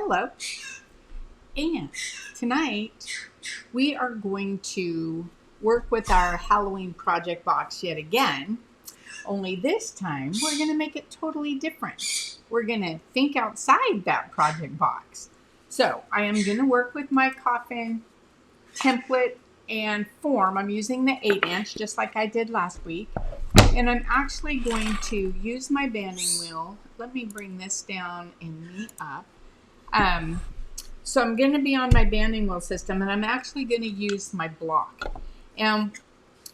Hello. And tonight we are going to work with our Halloween project box yet again. Only this time we're going to make it totally different. We're going to think outside that project box. So I am going to work with my coffin template and form. I'm using the 8" just like I did last week. And I'm actually going to use my banding wheel. Let me bring this down and me up. So I'm going to be on my banding wheel system, and I'm actually going to use my block. And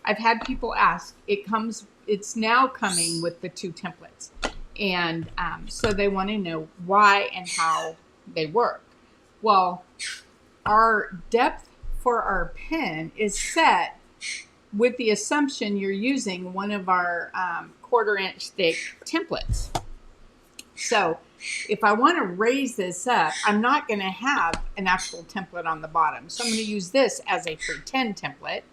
I've had people ask, it's now coming with the 2 templates. And so they want to know why and how they work. Well, our depth for our pen is set with the assumption you're using one of our 1/4 inch thick templates. So if I want to raise this up, I'm not going to have an actual template on the bottom. So I'm going to use this as a pretend template.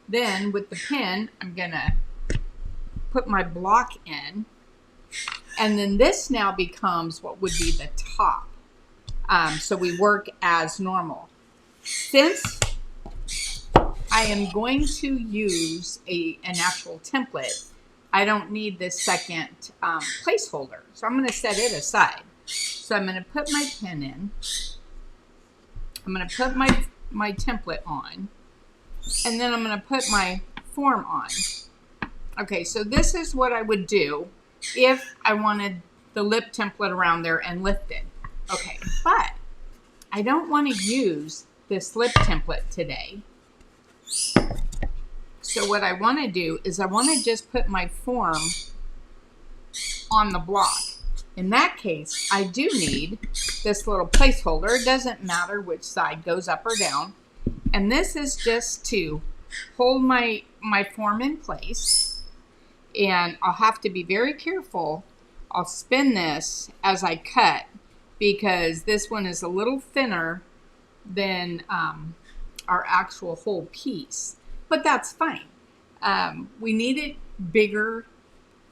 Then with the pen, I'm going to put my block in. And then this now becomes what would be the top. So we work as normal. Since I am going to use an actual template, I don't need this second placeholder. So I'm going to set it aside. So I'm going to put my pen in. I'm going to put my template on. And then I'm going to put my form on. Okay, so this is what I would do if I wanted the lip template around there and lifted. Okay, but I don't want to use this lip template today. So what I want to do is I want to just put my form on the block. In that case, I do need this little placeholder. It doesn't matter which side goes up or down. And this is just to hold my form in place. And I'll have to be very careful. I'll spin this as I cut because this one is a little thinner than our actual whole piece. But that's fine. We need it bigger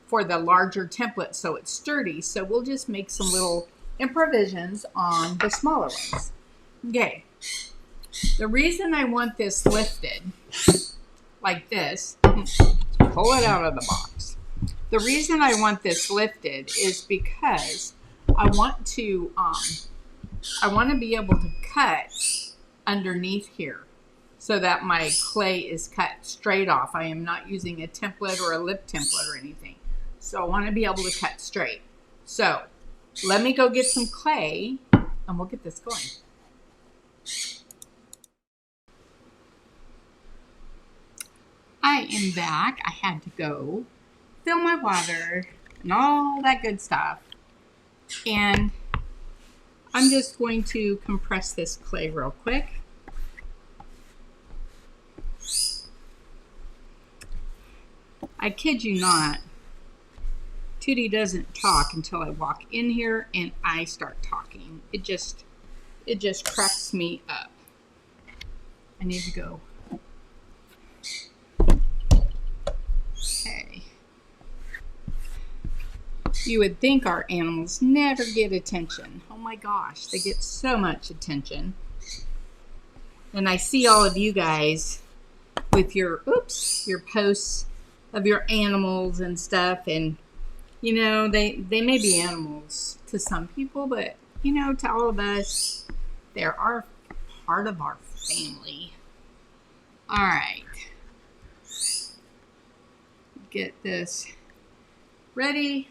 for the larger template so it's sturdy. So we'll just make some little improvisions on the smaller ones. Okay. The reason I want this lifted like this, pull it out of the box. The reason I want this lifted is because I want to be able to cut underneath here so that my clay is cut straight off. I am not using a template or a lip template or anything. So I want to be able to cut straight. So let me go get some clay and we'll get this going. I am back. I had to go fill my water and all that good stuff. And I'm just going to compress this clay real quick. I kid you not, Tootie doesn't talk until I walk in here and I start talking. It just cracks me up. I need to go. Okay. You would think our animals never get attention. Oh my gosh, they get so much attention. And I see all of you guys with your posts of your animals and stuff, and you know, they may be animals to some people, but you know, to all of us, they are part of our family. All right. Get this ready.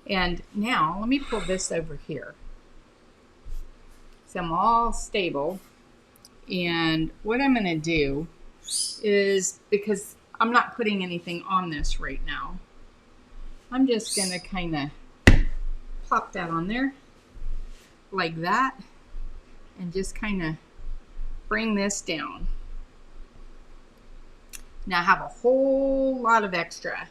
And now let me pull this over here. So I'm all stable. And what I'm going to do is, because I'm not putting anything on this right now, I'm just going to kind of plop that on there like that and just kind of bring this down. Now I have a whole lot of extra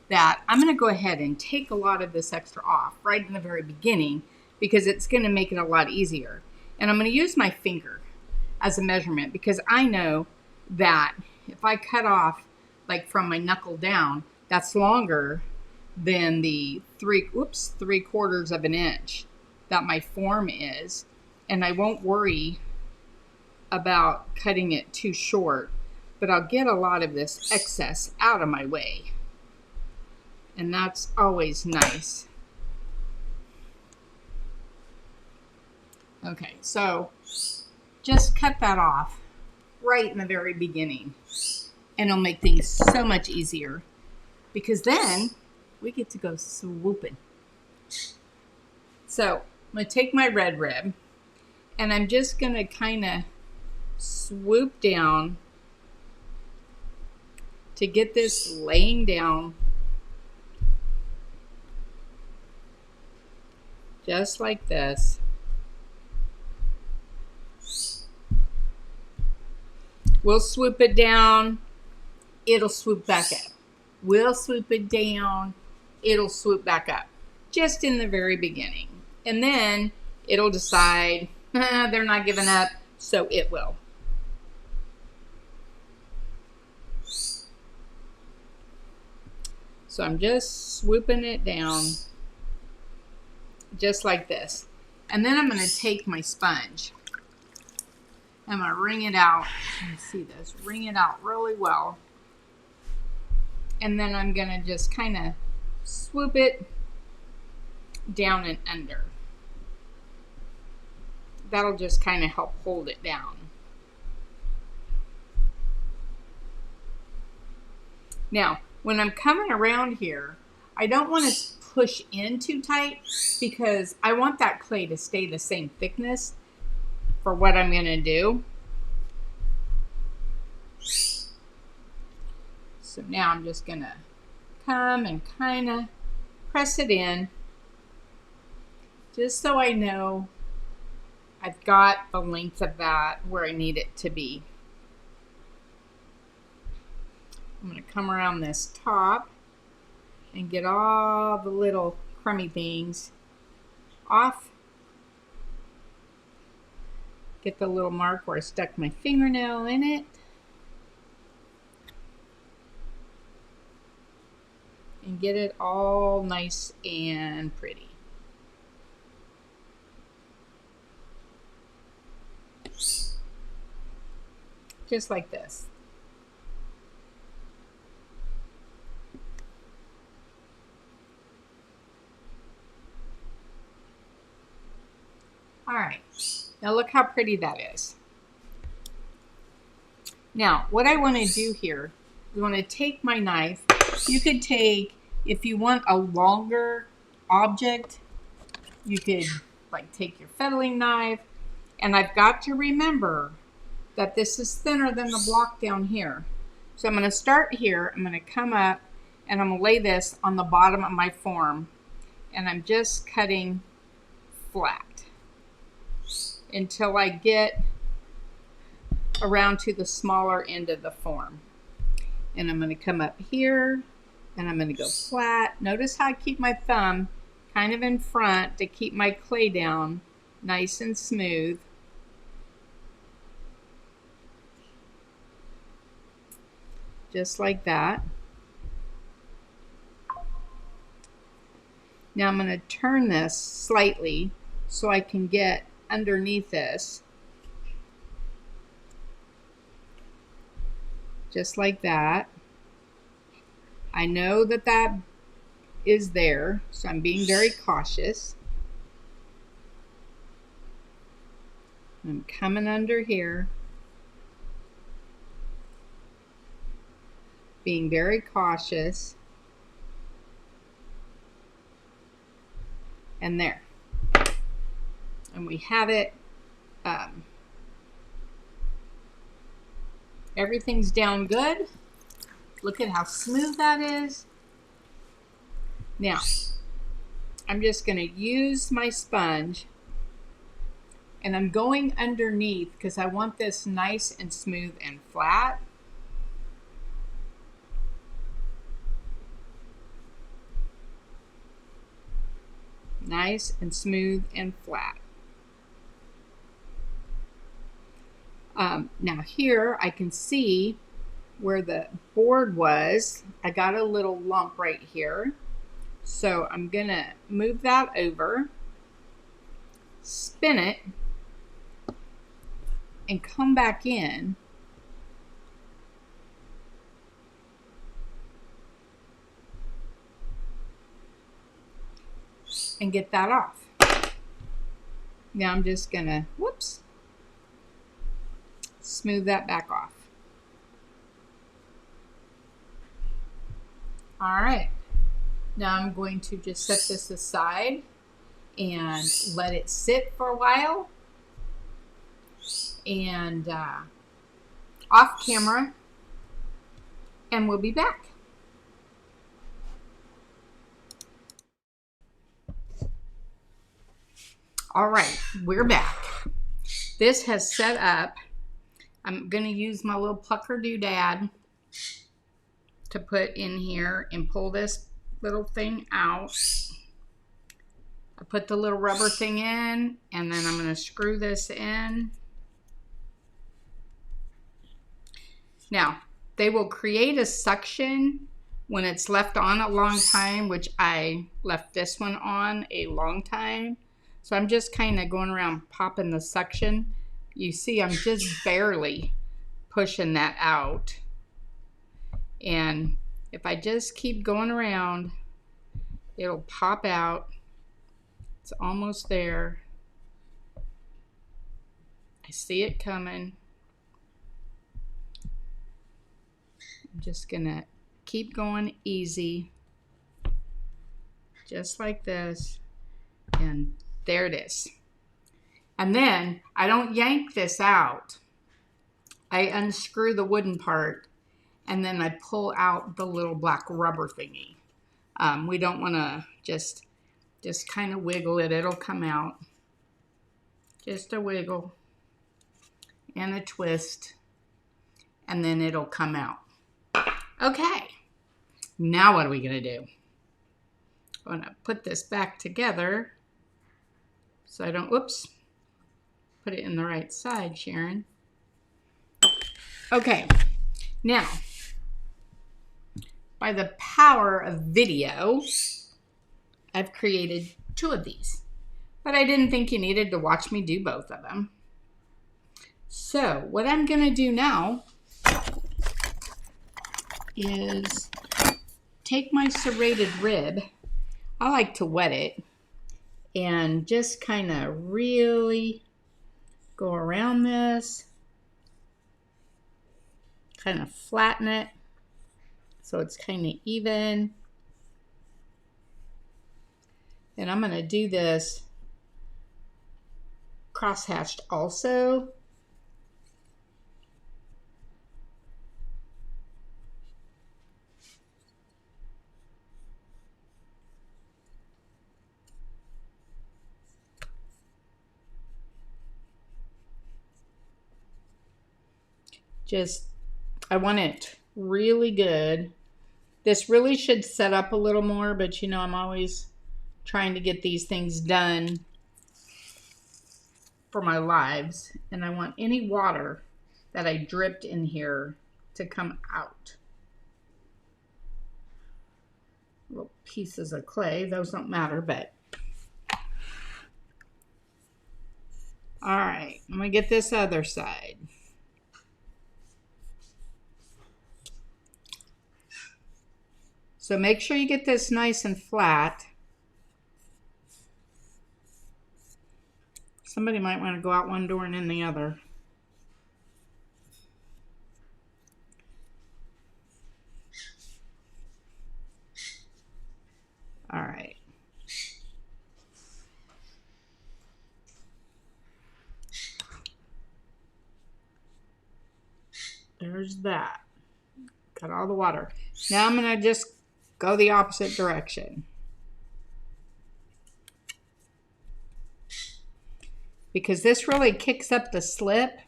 that I'm going to go ahead and take a lot of this extra off right in the very beginning because it's going to make it a lot easier. And I'm going to use my finger as a measurement because I know that if I cut off like from my knuckle down, that's longer than the 3/4 of an inch that my form is, and I won't worry about cutting it too short, but I'll get a lot of this excess out of my way. And that's always nice. Okay, so just cut that off right in the very beginning, and it'll make things so much easier, because then we get to go swooping. So I'm going to take my red rib, and I'm just going to kind of swoop down to get this laying down just like this. We'll swoop it down, it'll swoop back up. We'll swoop it down, it'll swoop back up. Just in the very beginning. And then it'll decide they're not giving up, so it will. So I'm just swooping it down just like this. And then I'm going to take my sponge. I'm going to wring it out. You can see this. Wring it out really well. And then I'm going to just kind of swoop it down and under. That'll just kind of help hold it down. Now, when I'm coming around here, I don't want to push in too tight, because I want that clay to stay the same thickness for what I'm going to do. So now I'm just going to come and kind of press it in, just so I know I've got the length of that where I need it to be. I'm going to come around this top and get all the little crummy things off. Get the little mark where I stuck my fingernail in it. And get it all nice and pretty. Just like this. All right, now look how pretty that is. Now, what I want to do here, I want to take my knife. You could take, if you want a longer object, you could like take your fettling knife, and I've got to remember that this is thinner than the block down here. So I'm going to start here, I'm going to come up, and I'm going to lay this on the bottom of my form, and I'm just cutting flat until I get around to the smaller end of the form. And I'm going to come up here, and I'm going to go flat. Notice how I keep my thumb kind of in front to keep my clay down nice and smooth. Just like that. Now I'm going to turn this slightly so I can get underneath this. Just like that. I know that that is there, so I'm being very cautious. I'm coming under here, being very cautious, and there. And we have it. Everything's down good. Look at how smooth that is. Now, I'm just going to use my sponge, and I'm going underneath because I want this nice and smooth and flat. Nice and smooth and flat. Now here I can see where the board was. I got a little lump right here. So I'm going to move that over. spin it, and come back in. And get that off. Now I'm just gonna, whoops, smooth that back off. All right, now I'm going to just set this aside and let it sit for a while. And off camera, and we'll be back. All right, we're back. This has set up. I'm going to use my little pucker doodad to put in here and pull this little thing out. I put the little rubber thing in, and then I'm going to screw this in. Now, they will create a suction when it's left on a long time, which I left this one on a long time. So I'm just kind of going around popping the suction. You see, I'm just barely pushing that out. And if I just keep going around, it'll pop out. It's almost there. I see it coming. I'm just gonna keep going easy, just like this, and there it is. And then I don't yank this out. I unscrew the wooden part, and then I pull out the little black rubber thingy. We don't want to just kind of wiggle it. It'll come out. Just a wiggle and a twist, and then it'll come out. Okay, now what are we going to do? I'm going to put this back together so I don't, whoops, put it in the right side, Sharon. Okay, now, by the power of video, I've created 2 of these, but I didn't think you needed to watch me do both of them. So what I'm going to do now is take my serrated rib. I like to wet it and just kind of really go around this, kind of flatten it so it's kind of even. And I'm going to do this cross-hatched also. I want it really good. This really should set up a little more, but you know, I'm always trying to get these things done for my lives, and I want any water that I dripped in here to come out. Little pieces of clay, those don't matter, but all right, I'm gonna get this other side. So make sure you get this nice and flat. Somebody might want to go out one door and in the other. All right. There's that. Got all the water. Now I'm going to just go the opposite direction. Because this really kicks up the slip.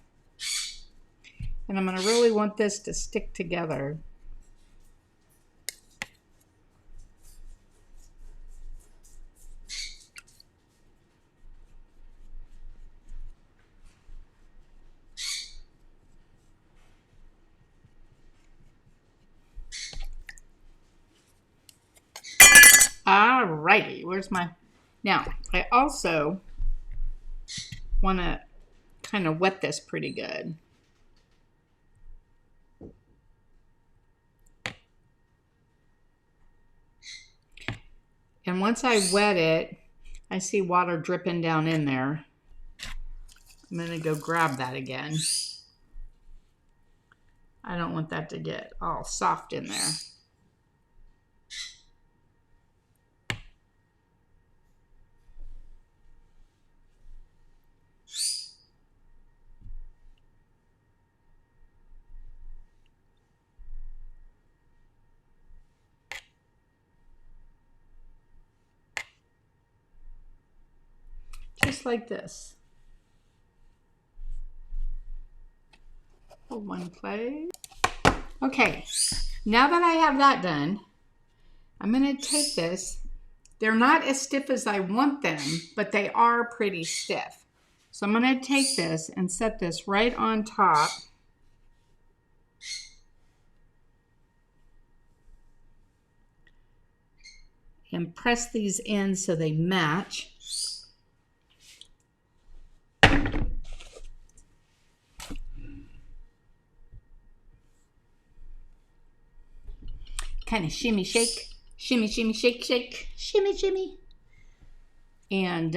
And I'm going to really want this to stick together. Alrighty, where's my... Now, I also want to kind of wet this pretty good. And once I wet it, I see water dripping down in there. I'm going to go grab that again. I don't want that to get all soft in there. Just like this. Hold one place. Okay, now that I have that done, I'm going to take this. They're not as stiff as I want them, but they are pretty stiff. So I'm going to take this and set this right on top. And press these in so they match. Kind of shimmy, shake, shimmy, shimmy, shake, shake, shimmy, shimmy. And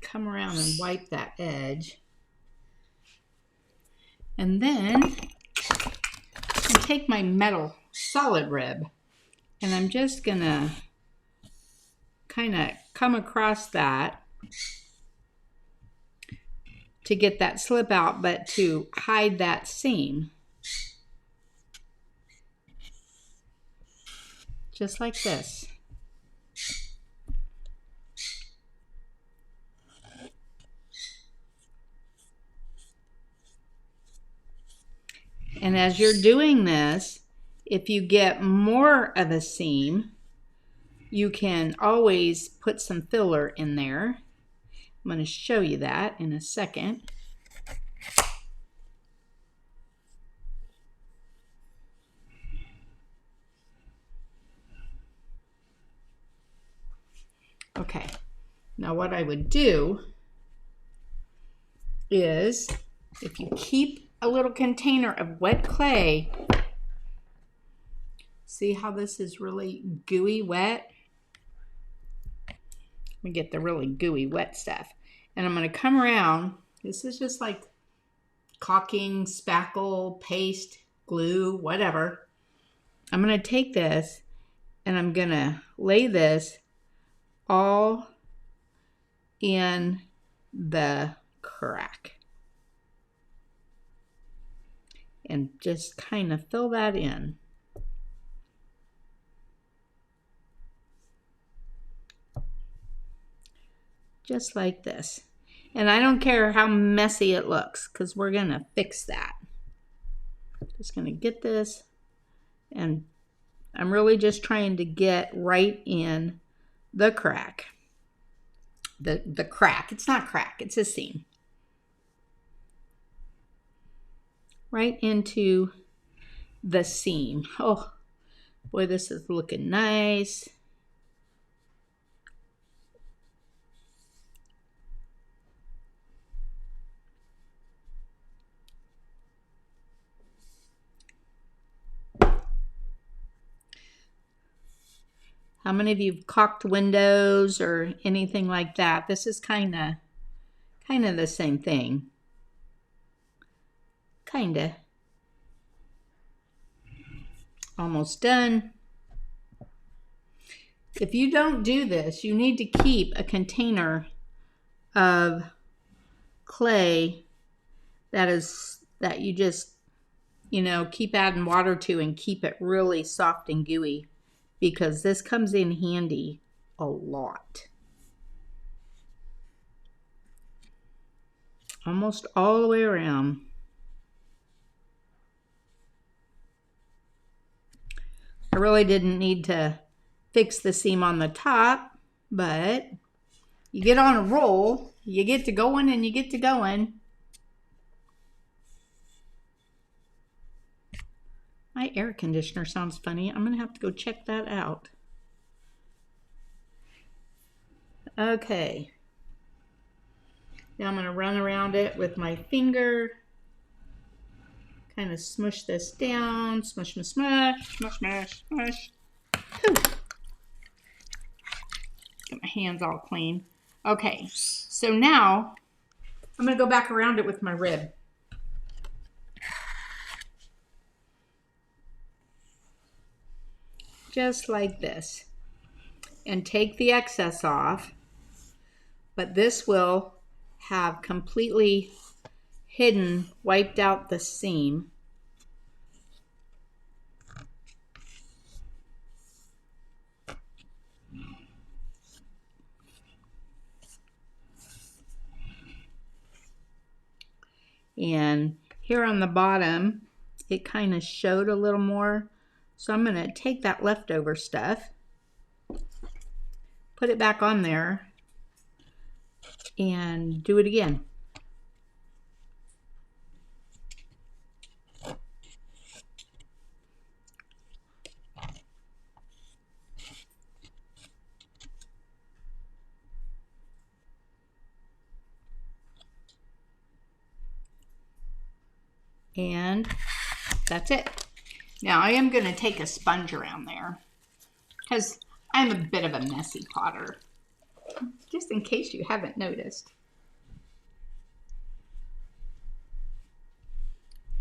come around and wipe that edge. And then I take my metal solid rib and I'm just gonna kind of come across that to get that slip out, but to hide that seam. Just like this. And as you're doing this, if you get more of a seam, you can always put some filler in there. I'm going to show you that in a second. Okay, now what I would do is, if you keep a little container of wet clay, see how this is really gooey wet? Let me get the really gooey wet stuff. And I'm going to come around. This is just like caulking, spackle, paste, glue, whatever. I'm going to take this and I'm going to lay this all in the crack. And just kind of fill that in. Just like this. And I don't care how messy it looks, because we're going to fix that. Just going to get this, and I'm really just trying to get right in the crack. The crack. It's not crack, it's a seam. Right into the seam. Oh, boy, this is looking nice. How many of you have caulked windows or anything like that? This is kind of the same thing. Kinda. Almost done. If you don't do this, you need to keep a container of clay that you just, keep adding water to and keep it really soft and gooey, because this comes in handy a lot. Almost all the way around. I really didn't need to fix the seam on the top, but you get on a roll, you get to going and you get to going. My air conditioner sounds funny. I'm going to have to go check that out. Okay. Now I'm going to run around it with my finger. Kind of smush this down. Smush, smush, smush, smush, smush, smush. Whew. Get my hands all clean. Okay, so now I'm going to go back around it with my rib. Just like this. And take the excess off. But this will have completely hidden, wiped out the seam. And here on the bottom, it kind of showed a little more. So I'm going to take that leftover stuff, put it back on there, and do it again. And that's it. Now I am going to take a sponge around there because I'm a bit of a messy potter, just in case you haven't noticed.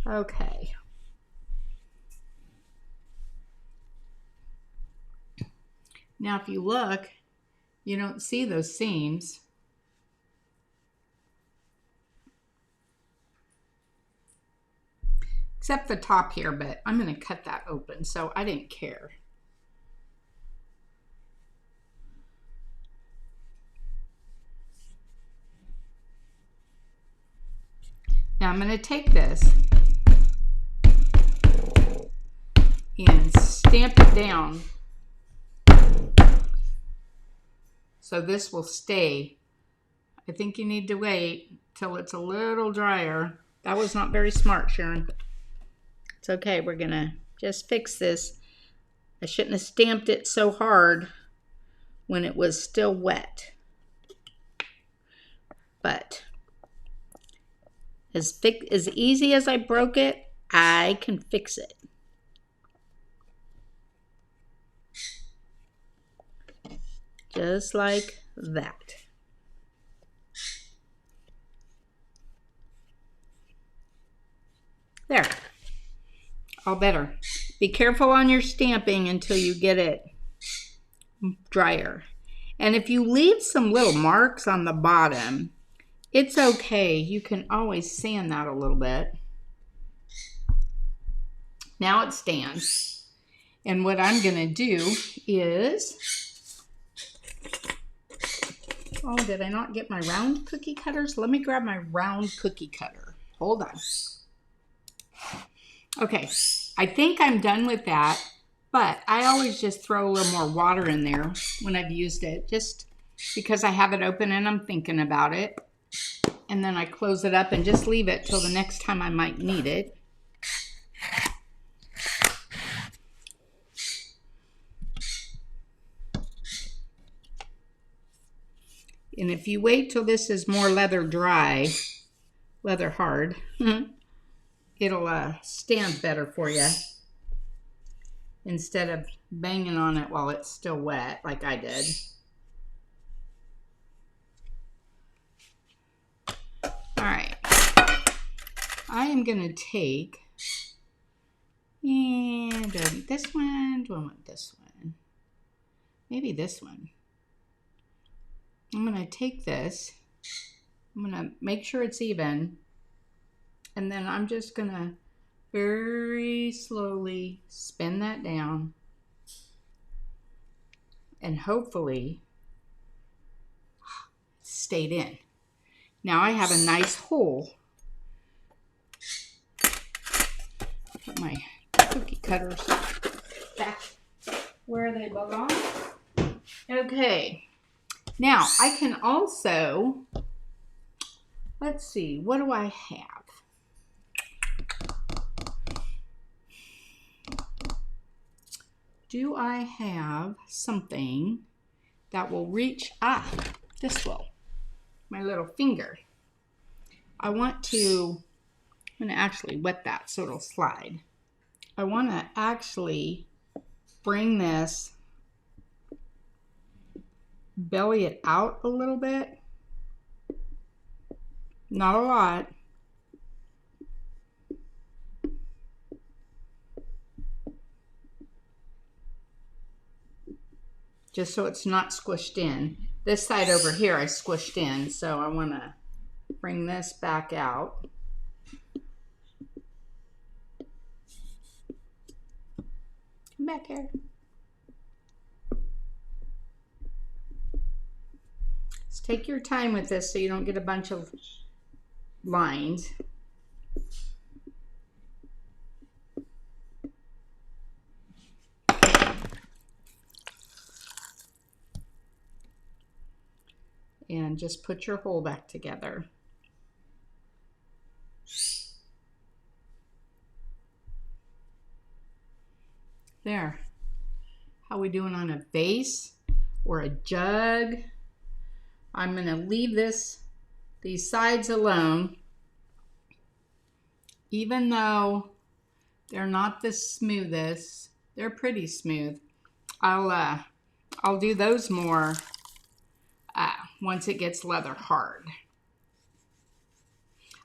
Okay. Now if you look, you don't see those seams. Except the top here, but I'm going to cut that open, so I didn't care. Now I'm going to take this and stamp it down so this will stay. I think you need to wait till it's a little drier. That was not very smart, Sharon. It's okay, we're gonna just fix this. I shouldn't have stamped it so hard when it was still wet. But as easy as I broke it, I can fix it. Just like that. There. All better. Be careful on your stamping until you get it drier. And if you leave some little marks on the bottom, it's okay. You can always sand that a little bit. Now it stands. And what I'm going to do is, oh, did I not get my round cookie cutters? Let me grab my round cookie cutter. Hold on. Okay, I think I'm done with that, but I always just throw a little more water in there when I've used it, just because I have it open and I'm thinking about it. And then I close it up and just leave it till the next time I might need it. And if you wait till this is more leather dry, leather hard, it'll stand better for you instead of banging on it while it's still wet like I did. All right, I am going to take, and do I want this one? Do I want this one? Maybe this one. I'm going to take this, I'm going to make sure it's even, and then I'm just going to very slowly spin that down, and hopefully it stayed in. Now I have a nice hole. Put my cookie cutters back where they belong. Okay. Now I can also, let's see, what do I have? Do I have something that will reach up? this my little finger. I'm going to actually wet that so it'll slide. I want to actually bring this, belly it out a little bit. Not a lot. Just so it's not squished in. This side over here I squished in, so I want to bring this back out. Come back here. Just take your time with this so you don't get a bunch of lines. And just put your hole back together. There. How we doing on a vase or a jug? I'm going to leave these sides alone. Even though they're not the smoothest, they're pretty smooth. I'll do those more once it gets leather hard.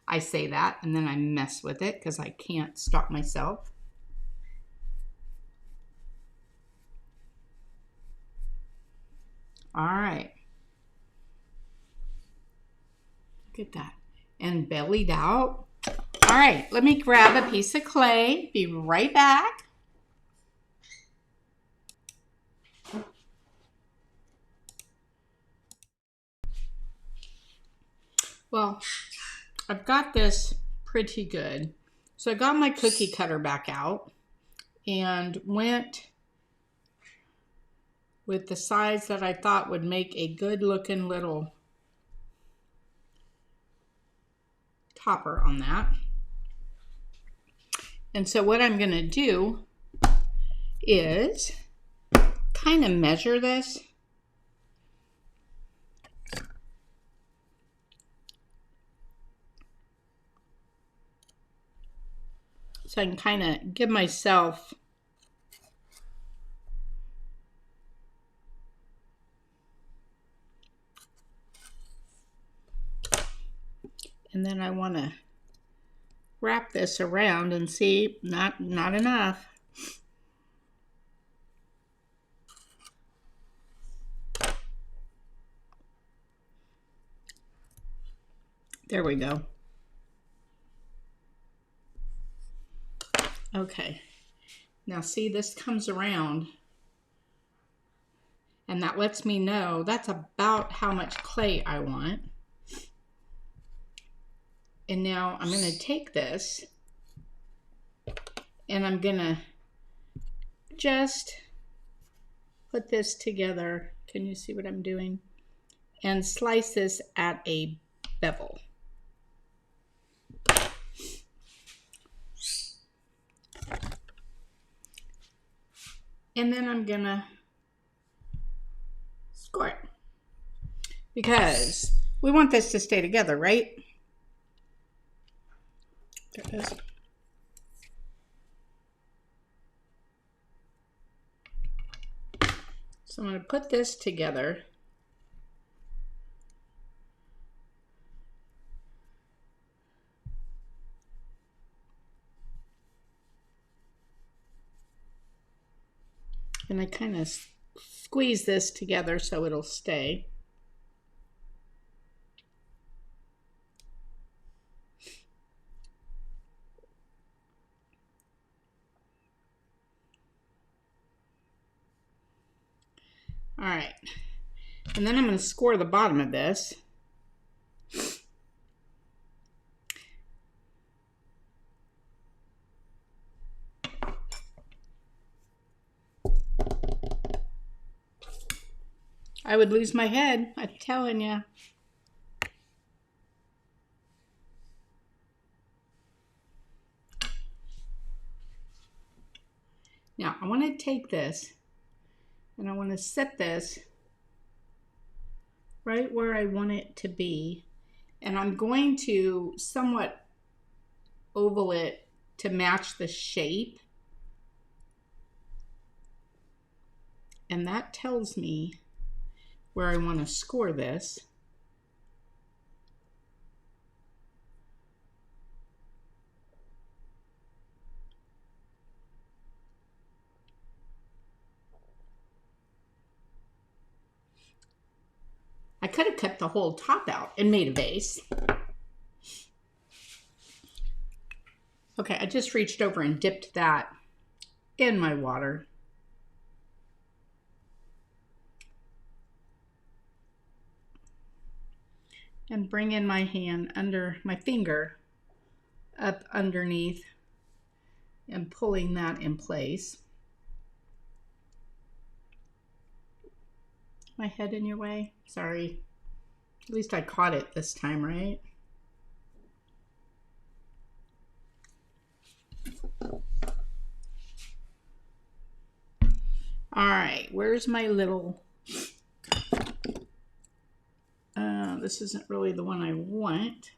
I say that and then I mess with it because I can't stop myself. All right. Look at that. And bellied out. All right, let me grab a piece of clay. Be right back. Well, I've got this pretty good. So I got my cookie cutter back out and went with the size that I thought would make a good looking little topper on that. And so what I'm going to do is kind of measure this. So I can kind of give myself and then I want to wrap this around and see, not enough. There we go. Okay, now see, this comes around and that lets me know that's about how much clay I want. And now I'm going to take this and I'm going to just put this together. Can you see what I'm doing? And slice this at a bevel. And then I'm going to score it. Because we want this to stay together, right? There it is. So I'm going to put this together. And I kind of squeeze this together so it'll stay. All right, and then I'm going to score the bottom of this. I would lose my head, I'm telling you. Now, I want to take this and I want to set this right where I want it to be. And I'm going to somewhat oval it to match the shape. And that tells me where I want to score this. I could have cut the whole top out and made a vase. Okay, I just reached over and dipped that in my water. And bring in my hand under my finger up underneath and pulling that in place. My head in your way? Sorry. At least I caught it this time, right? All right, where's my little... this isn't really the one I want.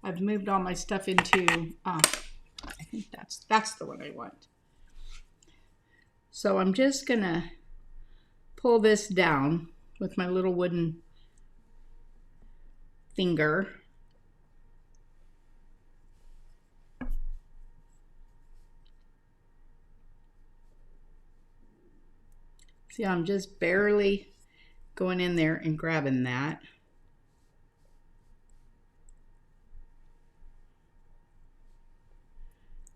I've moved all my stuff into... I think that's the one I want. So I'm just gonna pull this down with my little wooden finger. See, I'm just barely going in there and grabbing that.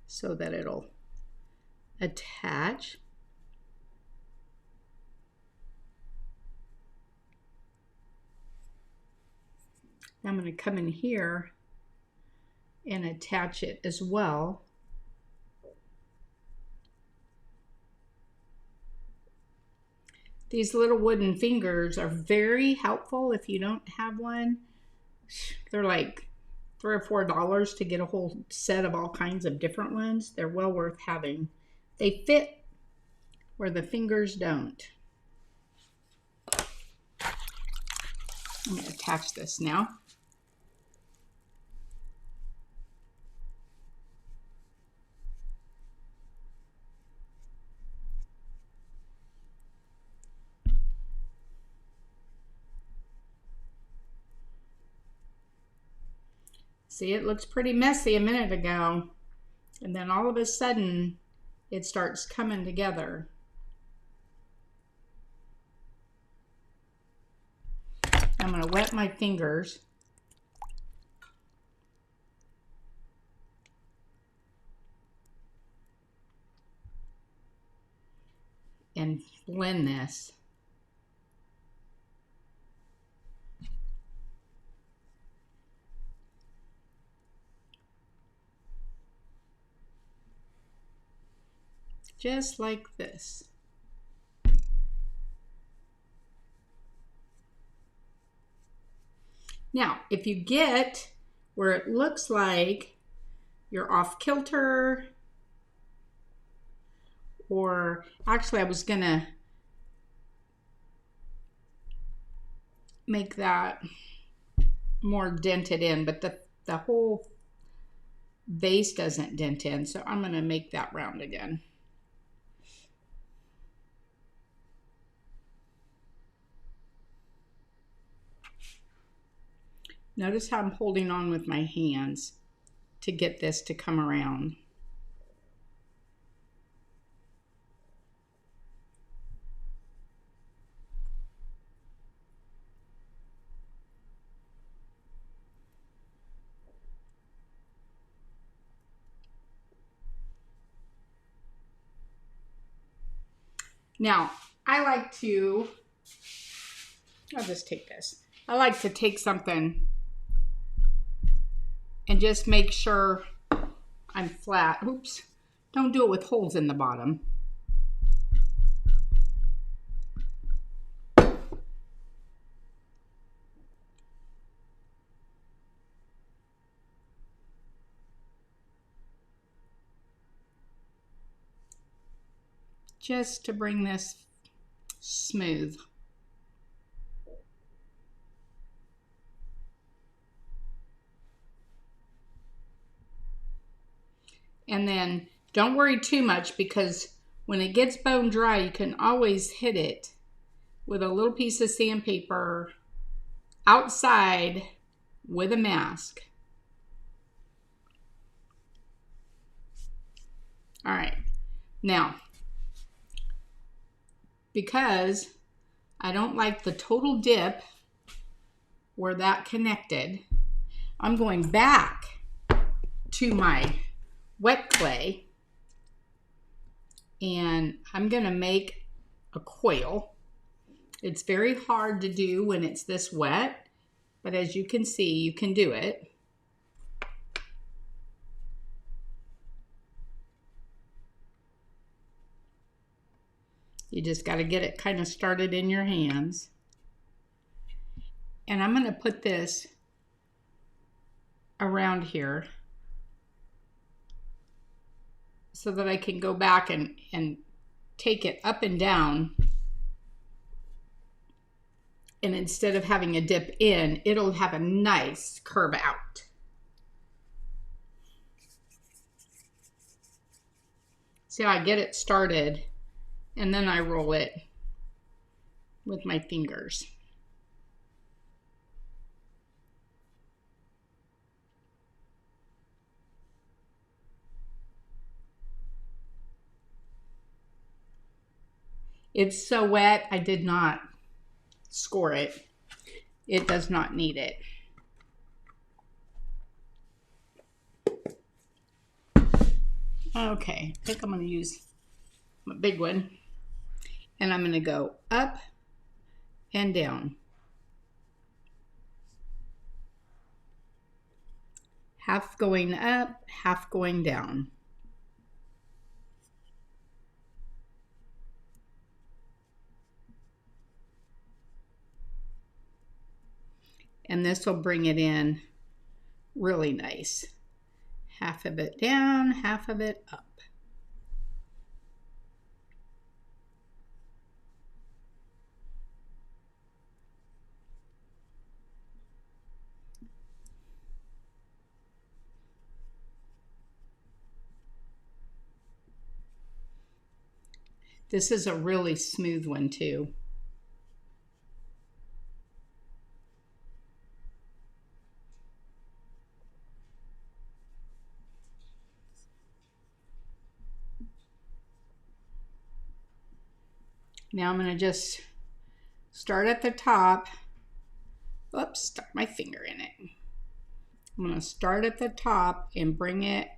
So that it'll attach. I'm going to come in here and attach it as well. These little wooden fingers are very helpful if you don't have one. They're like $3 or $4 to get a whole set of all kinds of different ones. They're well worth having. They fit where the fingers don't. I'm going to attach this now. See, it looks pretty messy a minute ago, and then all of a sudden it starts coming together. I'm going to wet my fingers. And blend this. Just like this. Now, if you get where it looks like you're off kilter, or actually I was gonna make that more dented in, but the whole vase doesn't dent in, so I'm gonna make that round again. Notice how I'm holding on with my hands to get this to come around. Now, I like to, I'll just take this. I like to take something and just make sure I'm flat. Oops, don't do it with holes in the bottom. Just to bring this smooth. And then don't worry too much, because when it gets bone dry, you can always hit it with a little piece of sandpaper outside with a mask. All right, now, because I don't like the total dip where that connected, I'm going back to my wet clay, and I'm gonna make a coil. It's very hard to do when it's this wet, but as you can see, you can do it. You just got to get it kind of started in your hands. And I'm going to put this around here so that I can go back and take it up and down. And instead of having a dip in, it'll have a nice curve out. See how I get it started, and then I roll it with my fingers. It's so wet, I did not score it. It does not need it. Okay, I think I'm going to use my big one, and I'm going to go up and down. Half going up, half going down. And this will bring it in really nice. Half of it down, half of it up. This is a really smooth one too. Now I'm going to just start at the top. Oops, stuck my finger in it. I'm going to start at the top and bring it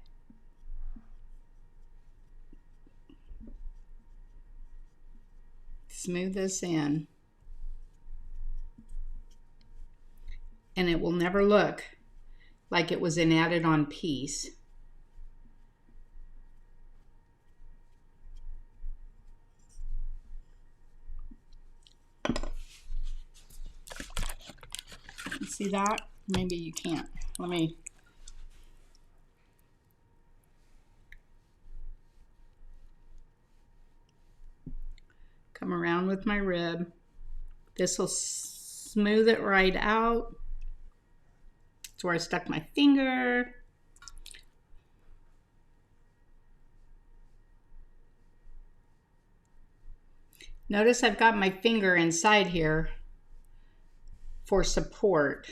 smooth this in. And it will never look like it was an added on piece. See that? Maybe you can't. Let me. Come around with my rib. This will smooth it right out. That's where I stuck my finger. Notice I've got my finger inside here for support.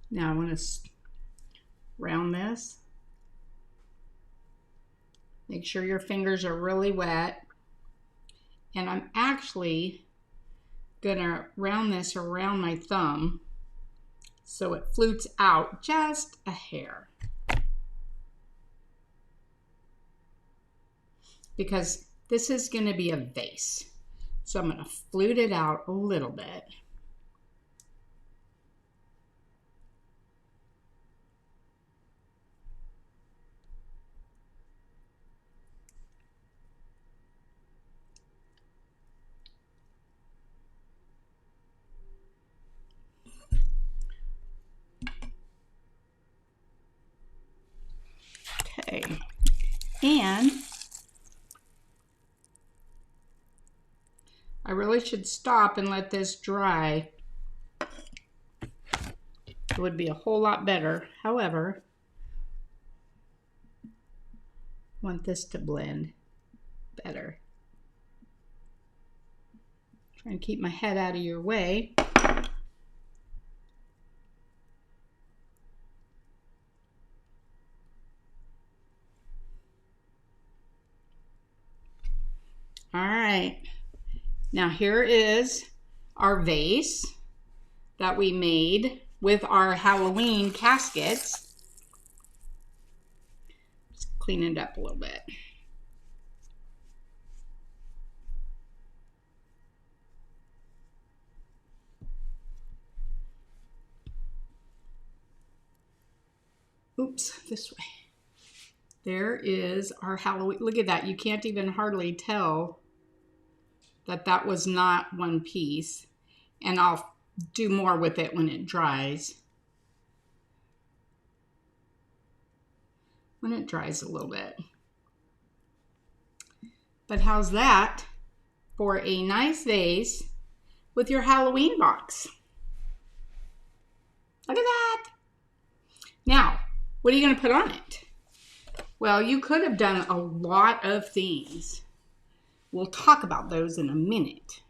Now I want to round this. Make sure your fingers are really wet. And I'm actually gonna round this around my thumb so it flutes out just a hair. Because this is gonna be a vase. So I'm gonna flute it out a little bit. Okay. And I really should stop and let this dry. It would be a whole lot better. However, I want this to blend better. Try and keep my head out of your way. All right. Now here is our vase that we made with our Halloween caskets. Just clean it up a little bit. Oops, this way. There is our Halloween. Look at that. You can't even hardly tell that that was not one piece. And I'll do more with it when it dries. When it dries a little bit. But how's that for a nice vase with your Halloween box? Look at that. Now, what are you going to put on it? Well, you could have done a lot of things. We'll talk about those in a minute.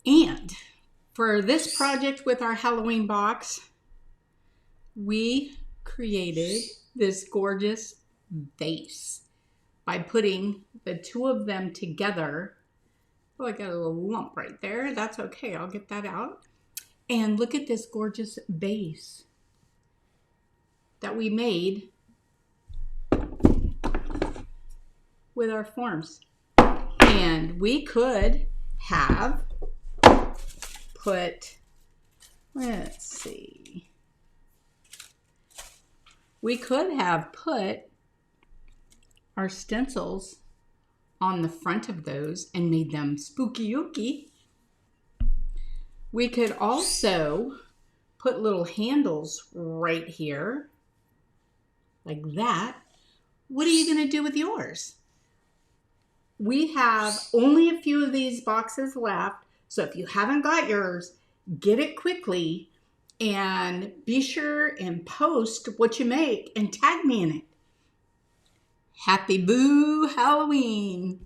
And for this project with our Halloween box, we created this gorgeous vase by putting the two of them together. Oh, I got a little lump right there. That's okay. I'll get that out. And look at this gorgeous vase that we made with our forms. And we could have put, let's see, we could have put our stencils on the front of those and made them spooky-ooky. We could also put little handles right here, like that. What are you going to do with yours? We have only a few of these boxes left, so if you haven't got yours, get it quickly and be sure and post what you make and tag me in it. Happy Boo Halloween!